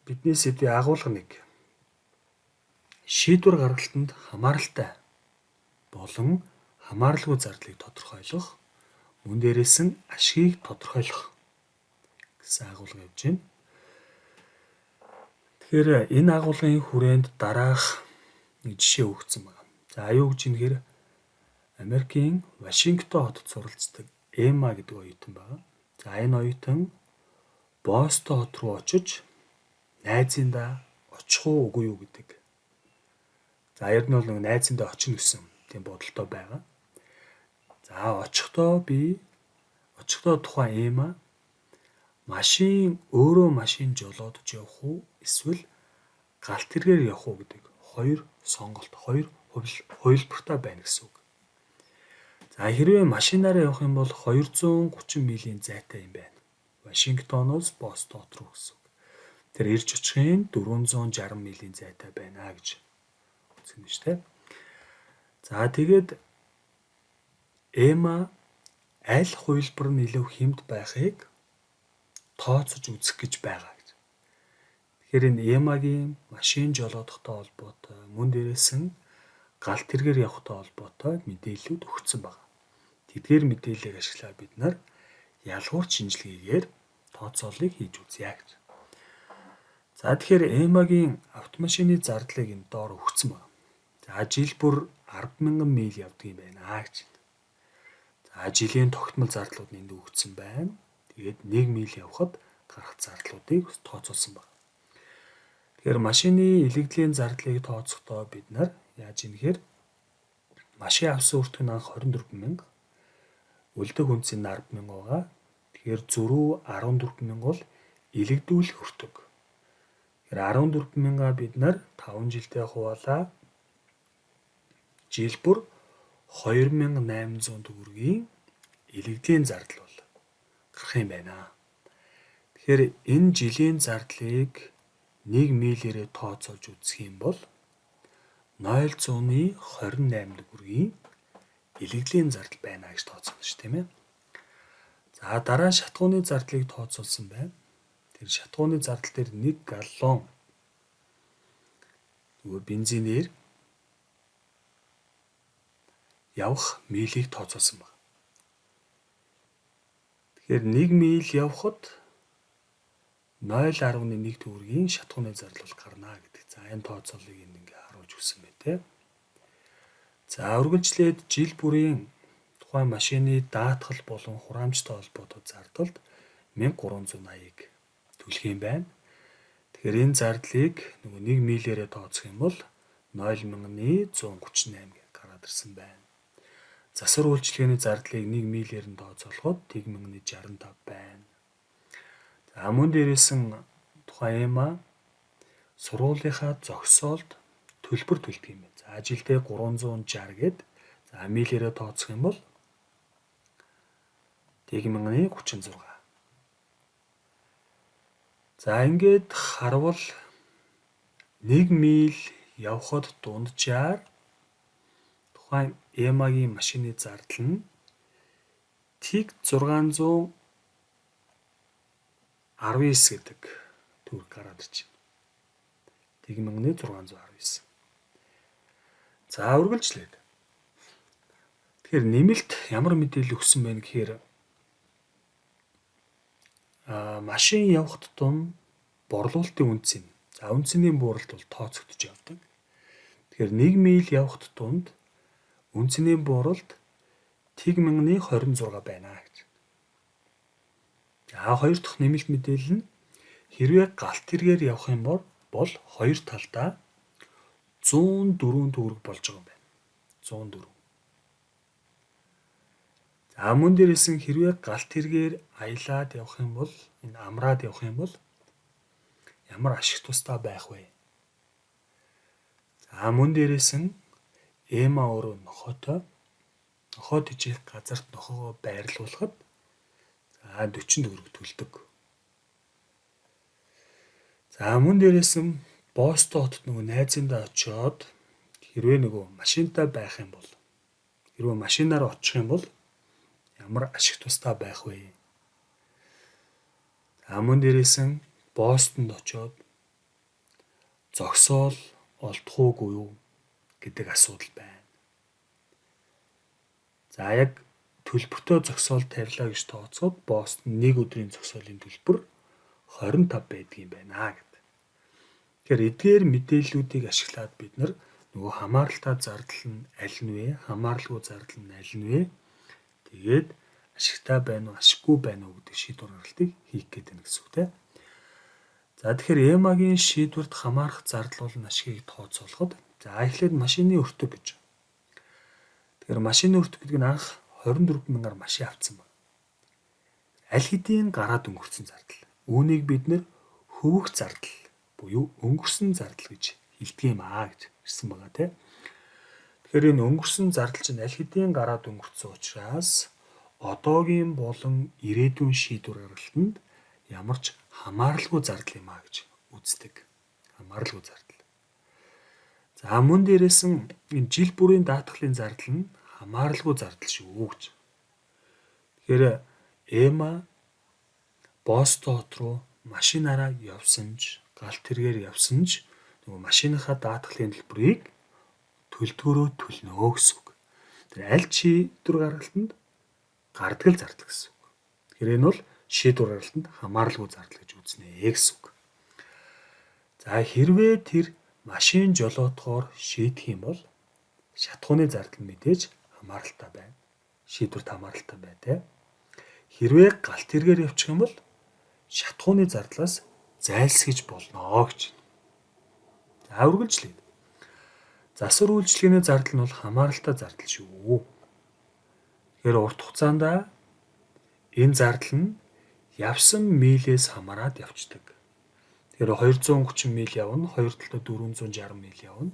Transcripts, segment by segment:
бидний сэдвийн агуулга 1. Шийдвэр гаргалтанд хамааралтай болон хамааралгүй зардлыг тодорхойлох, мөн дээрээс нь ашгийг тодорхойлох гэсэн агуулга явж байна. Тэгэхээр энэ агуулгын хүрээнд дараах нэг жишээ өгсөн байна. За юу гэж нэхэр Америкийн Вашингтон хотод суралцдаг Эмма гэдэг оюутан байна. За энэ оюутан Бостон хот руу очиж найзындаа очих уу үгүй юу гэдэг. За ер нь бол нэг найзындаа очих гэсэн тийм бодолтой байгаа. За очихдоо тухайн Эмма өөрөө машин жолоодож явах уу эсвэл галт тэргээр явах уу гэдэг хоёр сонголт, хоёр хувилбартай байна гэсэн үг. За хэрвээ машинаараа явах юм бол 230 милийн зайтай юм байна. Вашингтоноос Бостон хот руу гэсэн үг. Тэр ирж очихын 460 милийн зайтай байна гэж үзэх нь шүү дээ. За тэгээд Эмма аль хувилбар нь илүү хямд байхыг тооцож үзэх гэж байгаа гэж. Тэгэхээр энэ Эммагийн машин жолоодохтой холбоотой, мөн дээрээс нь галт тэргээр явахтай холбоотой мэдээллүүд өгсөн байна. Тэдгээр мэдээллийг ашиглаад бид нар ялгуур шинжилгээгээр тооцооллыг хийж үзье гэж. За тэгэхээр Эммагийн автомашины зардлыг энэ доор өгсөн байна. За жил бүр 10,000 миль явдаг юм байна гэж. За жилийн тогтмол зардлууд нь энд өгсөн байна. Тэгээд 1 миль явхад гарах зардлуудыг тооцоолсон байна. Тэгэхээр машины илэгдлийн зардлыг тооцохдоо бид нар яаж ийм гэхээр машин авсан үртх нь анх 24,000, үлдэх үнц нь 10,000 байгаа. Тэгэхээр зөрүү 14,000 бол илэгдүүлэх өртөг. Тэгэхээр 14,000-аа бид нар 5 жилдээ хуваалаа. Жил бүр 2,800 төгрөгийн илэгдлийн зардал бол гарах юм байна. Тэгэхээр энэ жилийн зардлыг 1 милээрээ тооцоолж үзэх юм бол 0,28 төгрөгийн илэгдлийн зардал байна гэж тооцоолно шүү, тийм ээ. За дараа нь шатгууны зардлыг тооцоолсон байна. Тэр шатгууны зардал дээр 1 галлон бензинээр явах милийг тооцоолсон байна. Тэгэхээр 1 миль явхад 0,11 төгрөгийн шатгууны зардал гарна гэдэг. За энэ тооцоолыг ингээ харуулж өгсөн байна те. За үргэлжлээд жил бүрийн тухайн машины даатгал болон хураамжтай холбоотой зардалд 1380-ыг төлөх юм байна. Тэгэхээр энэ зардлыг нөгөө 1 милээрээ тооцох юм бол 0,138 гараад ирсэн байна. Засвар үйлчилгээний зардлыг 1 милээр нь тооцоолоход 1,65 байна. За мөн дээрээс нь тухайн Эмма сургуулийнхаа зогсоолд төлбөр төлдөг юм байна. За жилдээ 360 гээд за милээрээ тооцох юм бол 1,36. За ингээд харвал 1 миль явхад дунджаар тухайн Эммагийн машины зардал нь тэг 619 гэдэг төгрөг гараад ирж байна. 1,619. За үргэлжлээд. Тэгэхээр нэмэлт ямар мэдээлэл өгсөн байна гэхээр машин явахд тун борлуулалтын үнц нь. За үнцний бууралт бол тооцогдож явдаг. Тэгэхээр 1 миль явахд тунд үнцний бууралт 1,026 байна гэж. За хоёр дахь нэмэлт мэдээлэл нь хэрвээ галт тэргээр явах юм бол хоёр талдаа 104 төгрөг болж байгаа юм байна. 104. За мөн дээрээс нь хэрвээ галт тэргээр аялаад явах юм бол энэ амраад явах юм бол ямар ашиг тустай байх вэ? За мөн дээрээс нь Эмма өөрөө нохой тижих газарт нохоогоо байрлуулахад за 40 төгрөг төлдөг. За мөн дээрээс нь Бостон хотод нөгөө найзындаа очиод хэрвээ нөгөө машинтай байх юм бол хэрвээ машинаар очих юм бол ямар ашиг тустай байх вэ? За мөн дээрээс нь Бостонд очиод зогсоол олдохоогүй юу гэдэг асуудал байна. За яг төлбөртөө зогсоол тавилаа гэж тооцоод Бостон нэг өдрийн зогсоолын төлбөр 25 байдаг юм байна гэдэг. Тэгэхээр эдгээр мэдээллүүдийг ашиглаад бид нөгөө хамааралтай зардал нь аль нь вэ? Хамааралгүй зардал нь аль нь вэ? Тэгээд ашигтай байна уу, ашиггүй байна уу гэдэг шийдвэр гаргалтыг хийх гээд байна гэсэн үг тийм. За тэгэхээр EMA-гийн шийдвэрт хамаарах зардал болон ашигыг тооцоолоход эхлээд машины өртөг гэж. Тэгэхээр машины өртөг гэдэг нь анх 24 мянгаар машин авсан байна. Аль хэдийн гараад өнгөрсөн зардал. Үүнийг бид хөвөх зардал буюу өнгөрсөн зардал гэж хэлдэг юм гэж ирсэн байгаа тийм. Тэгэхээр энэ өнгөрсөн зардал чинь аль хэдийн гараад өнгөрсөн учраас одоогийн болон ирээдүйн шийдвэр гаргалтанд ямар ч хамааралгүй зардал юм гэж үздэг. Хамааралгүй зардал. За мөн дээрээс нь энэ жил бүрийн даатгалын зардал нь хамааралгүй зардал шүү гэж. Тэгэхээр EMA Бостон руу машинаараа явсан ч, галт тэргээр явсан ч нөгөө машиныхаа даатгалын төлбөрийг төлтгөрөө төлнө гэсэн үг. Тэр аль шийдвэр гаргалтанд гардаг л зардал гэсэн үг. Тэгэхээр энэ бол шийдвэр гаргалтанд хамааралгүй зардал гэж үзнэ гэсэн үг. За хэрвээ тэр машин жолоодохоор шийдэх юм бол шатхууны зардал мэдээж хамааралтай байна. Шийдвэрт хамааралтай бай тээ. Хэрвээ галт тэргээр явчих юм бол шатхууны зардлаас зайлсхийж болно гэж. За үргэлжлээд. Засвар үйлчилгээний зардал нь бол хамааралтай зардал шүү. Тэгэхээр урт хугацаанд энэ зардал нь явсан милээс хамаарат явцдаг. Тэгэхээр 230 миль явна, 2 талдаа 460 миль явна.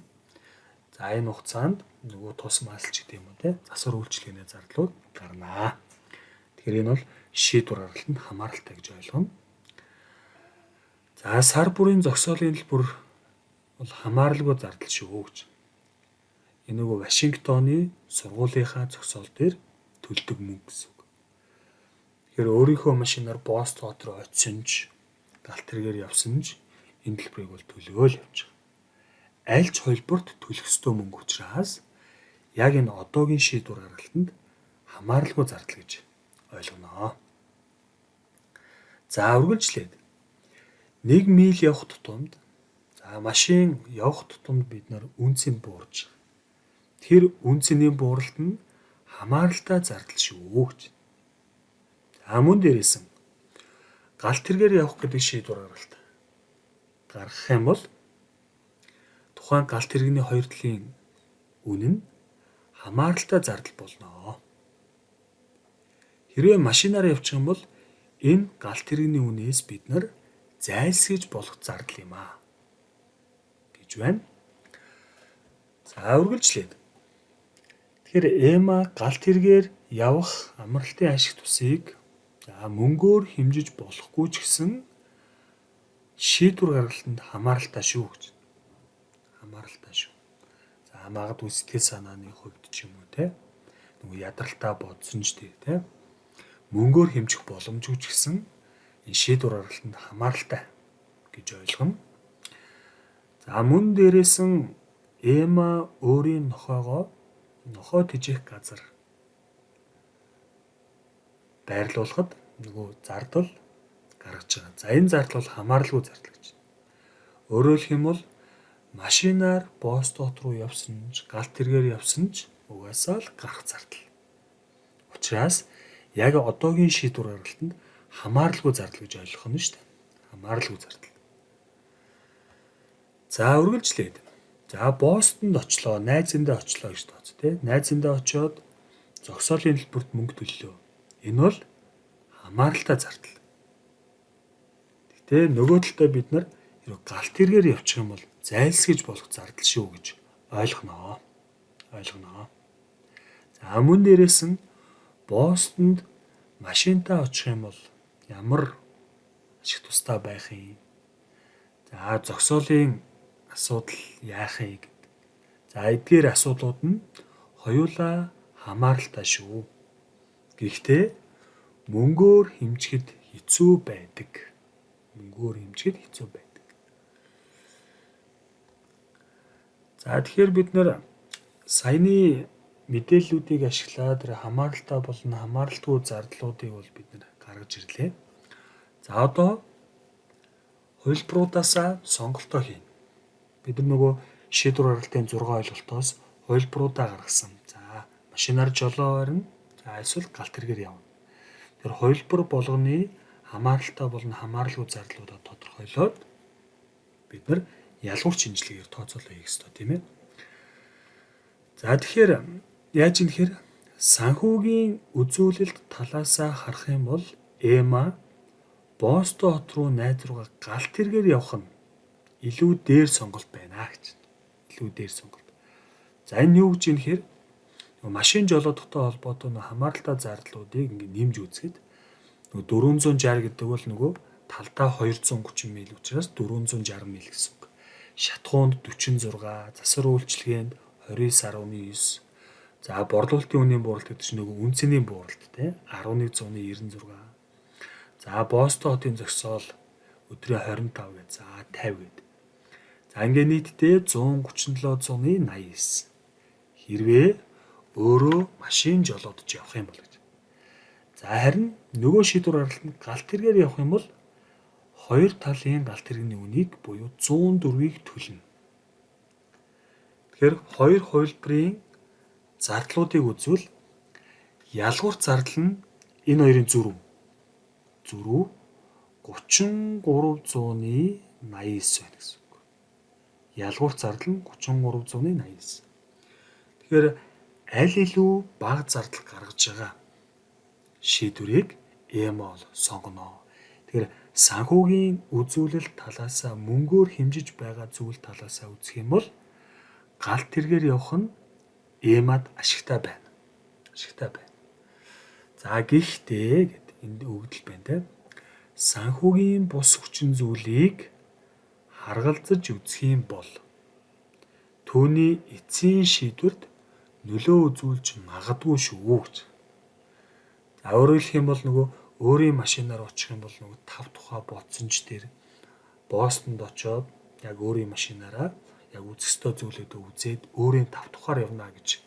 За энэ хугацаанд нөгөө тус маалч гэдэг юм уу те засвар үйлчилгээний зардлууд гарнаа. Тэгэхээр энэ бол шийдвэр гаргалтанд хамааралтай гэж ойлгоно. За сар бүрийн зогсоолын төлбөр бол хамааралгүй зардал шүү гэж. Энэ нөгөө Вашингтоны сургуулийнхаа зогсоол дээр төлдөг мөнгө гэсэн үг. Тэгэхээр өөрийнхөө машинаар Бостон руу очисон ч, галт тэргээр явсан ч энэ төлбөрийг бол төлөөл явж байгаа. Аль ч холборт төлөх ёстой мөнгө учраас яг энэ одоогийн шийдвэр гаргалтанд хамааралгүй зардал гэж ойлгоно. За үргэлжлээд 1 миль явах тутамд машин явах тутамд бид үнцийг буурж. Тэр үнцний бууралт нь хамааралтай зардал шүү гэж. За мөн дээрээс нь галт тэргээр явах гэдэг шийдвэр гаргах юм бол тухайн галт тэрэгний хоёр талын үнэ нь хамааралтай зардал болно. Хэрвээ машинаар явчих юм бол энэ галт тэрэгний үнээс бид зайлсхийж болох зардал юм гэж байна. За үргэлжлээд. Тэгэхээр EMA галт тэргээр явах амралтын ашиг тусыг мөнгөөр хэмжиж болохгүй ч гэсэн шийдвэр гаргалтанд хамааралтай шүү гэж. Хамааралтай шүү. За магадгүй сэтгэл санааны хувьд ч юм уу те. Нөгөө ядралтай бодсон ч те. Мөнгөөр хэмжих боломжгүй ч гэсэн энэ шийдвэр гаргалтанд хамааралтай гэж ойлгоно. За мөн дээрээс нь EMA өөрийн нохой тэжээх газар байрлуулахад нөгөө зардал гаргаж байгаа. За энэ зардал бол хамааралгүй зардал гэж. Өөрөөр хэлэх юм бол машинаар Бостон руу явсан ч, галт тэргээр явсан ч угаасаа л гарах зардал. Учираас яг одоогийн шийдвэр гаргалтанд хамааралгүй зардал гэж ойлгох нь шүү дээ. Хамааралгүй зардал. За үргэлжлээд. За Бостонд очлоо, найзындаа очлоо гэж тооц тий. Найзындаа очиод зогсоолын төлбөрт мөнгө төллөө. Энэ бол хамааралтай зардал. Гэтэ нөгөө талдаа бид галт тэргээр явчих юм бол зайлсхийж болох зардал шүү гэж ойлгоно. За мөн дээрээс нь Бостонд машинтай очих юм бол ямар ашиг тустай байх юм. За зогсоолын асуудал яах юм гэдэг. За эдгээр асуудлууд нь хоёулаа хамааралтай шүү. Гэхдээ мөнгөөр хэмжихэд хэцүү байдаг. За тэгэхээр бид нэр саяны мэдээллүүдийг ашиглаад хамааралтай болон хамааралтгүй зардлуудыг бол бид нэр гаргаж ирлээ. За одоо хувилбаруудаасаа сонголтоо хийнэ. Бид нөгөө шийдвэр гаргалтын 6 ойлголтоос хувилбаруудаа гаргасан. За машинаар жолоо ойрно. За эсвэл галт тэргээр явна. Тэр хувилбар болгоны хамааралтай болон хамааралгүй зардлуудаа тодорхойлоод бид нар ялгуур шинжилгээгээр тооцоолоо хийх ёстой тийм ээ. За тэгэхээр яаж юм гэхээр санхүүгийн үзүүлэлт талаасаа харах юм бол ЭМА Бостон хот руу найз руугаа галт тэргээр явах нь илүү дээр сонголт байна гэж. Илүү дээр сонголт. За энэ юу гэж юм гэхээр машин жолоодохтой холбоотой хамааралтай зардлуудыг ингэ нэмж үзэхэд 460 гэдэг бол нөгөө талдаа 230 мил учраас 460 мил гэсэн үг. Шатхуунд 46, засвар үйлчилгээнд 29.9. За борлуулалтын үнийн бууралт гэдэг чинь нөгөө үнцний бууралт тий 1196. За Бостон хотын зогсоол өдрийн 25 гэж за 50 гэд. За ингээ нийтдээ 137.89. Хэрвээ өөрөө машин жолоодож явах юм бол гэж. За харин нөгөө шийдвэр гаргалт нь галт тэргээр явах юм бол хоёр талын галт тэрэгний үнийг буюу 104-ийг төлнө. Тэгэхээр хоёр хувилбарын зардлуудыг үзвэл ялгуур зардал нь энэ хоёрын зөрүү 3389 байна гэсэн үг. Ялгуур зардал нь 3389. Тэгэхээр аль илүү бага зардал гаргаж байгаа шийдвэрийг ЭМА бол сонгоно. Тэгэхээр санхүүгийн үзүүлэлт талаасаа мөнгөөр хэмжиж байгаа зүйл талаасаа үзэх юм бол галт тэргээр явах нь ЭМАд ашигтай байна. Ашигтай байна. За гэхдээ гэдэг энд өгдөл байна те. Санхүүгийн бус хүчин зүйлийг харгалзаж үзэх юм бол түүний эцсийн шийдвэрт нөлөө үзүүлж магадгүй шүү гэж. За өөрөөр хэлэх юм бол нөгөө өөрийн машинаар очих юм бол нөгөө 5 тухай бодсонч тэр Бостонд очоод яг өөрийн машинаараа яг үзэх ёстой зүйлүүдээ үзээд өөрийн 5 тухаар явна гэж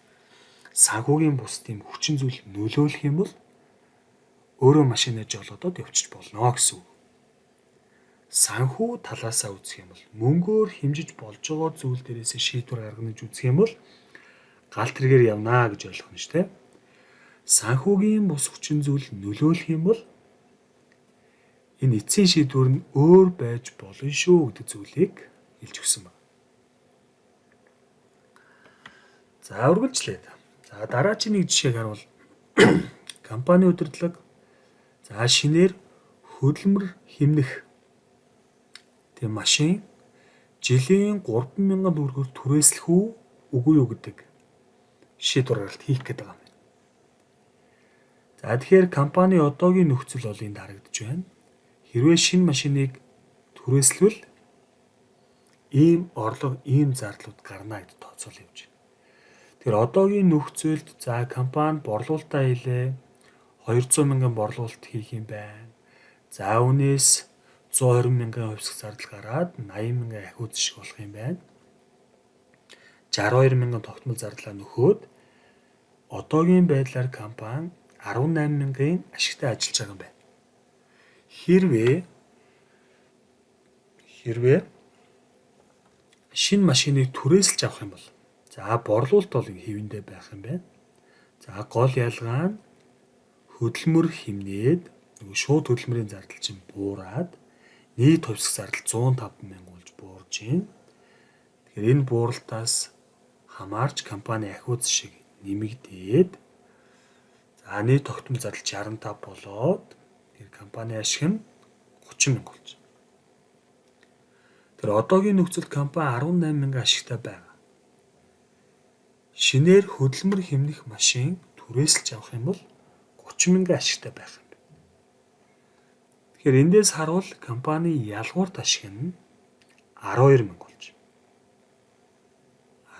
санхүүгийн бус тийм хүчин зүйл нөлөөлөх юм бол өөрөө машинаа жолоодод явчих болно гэсэн үг. Санхүү талаасаа үзэх юм бол мөнгөөр хэмжиж болж байгаа зүйл дээрээс шийдвэр гаргаж үзэх юм бол галт тэргээр явнаа гэж ойлгох нь шүү дээ. Санхүүгийн бус хүчин зүйл нөлөөлөх юм бол энэ эцсийн шийдвэр нь өөр байж болно шүү гэдэг зүйлийг хэлж өгсөн байна. За үргэлжлээд. За дараагийн нэг жишээг харуул. Компани удирдлага за шинээр хөдөлмөр хэмнэх тийм машин жилийн 3,000 төгрөгөөр түрээслэх үгүй юу гэдэг шийдвэр гаргалт хийх гээд байгаа юм. За тэгэхээр компани одоогийн нөхцөл бол энд харагдаж байна. Хэрвээ шинэ машиныг түрээслэвэл ийм орлого, ийм зардлууд гарна гэж тооцоол явж байна. Тэгэхээр одоогийн нөхцөлд за компани борлуулалтаа хийлээ 200 мянган борлуулалт хийх юм байна. За үүнээс 120 мянган хувьсах зардал гараад 80 мянган ахиуц шиг болох юм байна. 62 мянган тогтмол зардлаа нөхөөд одоогийн байдлаар компани 18 мянган ашигтай ажиллаж байгаа юм байна. Хэрвээ шинэ машиныг түрээсэлж авах юм бол за борлуулалт бол хэвэндээ байх юм байна. За гол ялгаа нь хөдөлмөр хэмнээд шууд хөдөлмөрийн зардал чинь буураад нийт хувьсах зардал 105 мянга болж буурж байна. Тэгэхээр энэ бууралтаас хамаарч компани ахиуц шиг нэмэгдээд за нийт тогтмол зардал 65 болоод тэр компани ашиг нь 30 мянга болж байна. Тэр одоогийн нөхцөлд компани 18 мянган ашигтай байгаа. Шинээр хөдөлмөр хэмнэх машин түрээсэлж авах юм бол 30 мянган ашигтай байх юм. Тэгэхээр эндээс харуул компани ялгуурт ашиг нь 12 мянга болж байна.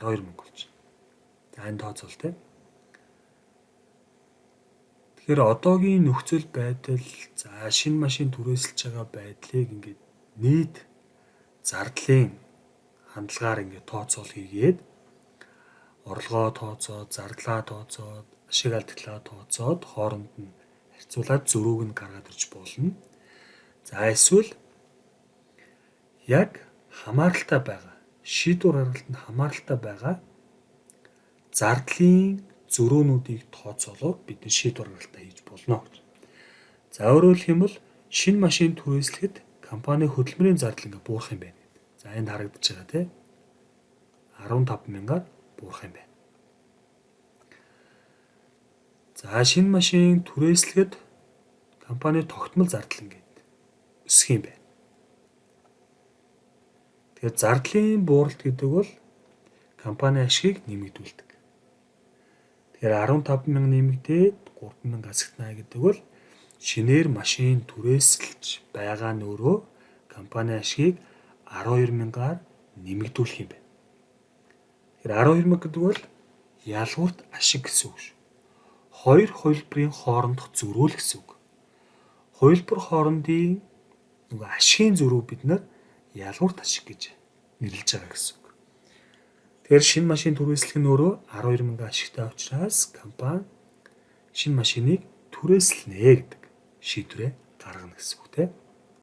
12 мянга болж байна. За энэ тооцоол тийм. Тэгэхээр одоогийн нөхцөл байдал за шинэ машин түрээсэлж байгаа байдлыг ингээд нийт зардлын хандлагаар ингээд тооцоол хийгээд орлогоо тооцоод, зардлаа тооцоод, ашиг алдагдлаа тооцоод хооронд нь харьцуулаад зөрүүг нь гаргаад ирж болно. За эсвэл яг хамааралтай байгаа, шийдвэр гаргалтанд хамааралтай байгаа зардлын зөрөөнүүдийг тооцоолоод бид шийдвэр гаргалтаа хийж болно гэж. За өөрөөр хэлбэл шинэ машин түрээслэхэд компани хөдөлмөрийн зардал ингээ буурах юм байна. За энд харагдаж байгаа тийм 15,000-аар буурах юм байна. За шинэ машин түрээслэхэд компани тогтмол зардал ингээд өсөх юм байна. Тэгэхээр зардлын бууралт гэдэг бол компани ашгийг нэмэгдүүлдэг. Тэгэхээр 15,000 нэмэгдээд 3,000 асагтана гэдэг бол шинээр машин түрээсэлж байгаа нь өөрөө компани ашгийг 12,000-аар нэмэгдүүлэх юм байна. Тэгэхээр 12,000 гэдэг бол ялгуурт ашиг гэсэн үг шүү. Хоёр хувилбарын хоорондох зөрүү л гэсэн үг. Хувилбар хоорондын нөгөө ашигын зөрүү бид нар ялгуурт ашиг гэж нэрлэж байгаа гэсэн үг. Тэгэхээр шинэ машин түрээслэх нь өөрөө 12,000 ашигтай учраас компани шинэ машиныг түрээслэнэ гэдэг шийдвэрээ гаргана гэсэн үг тийм.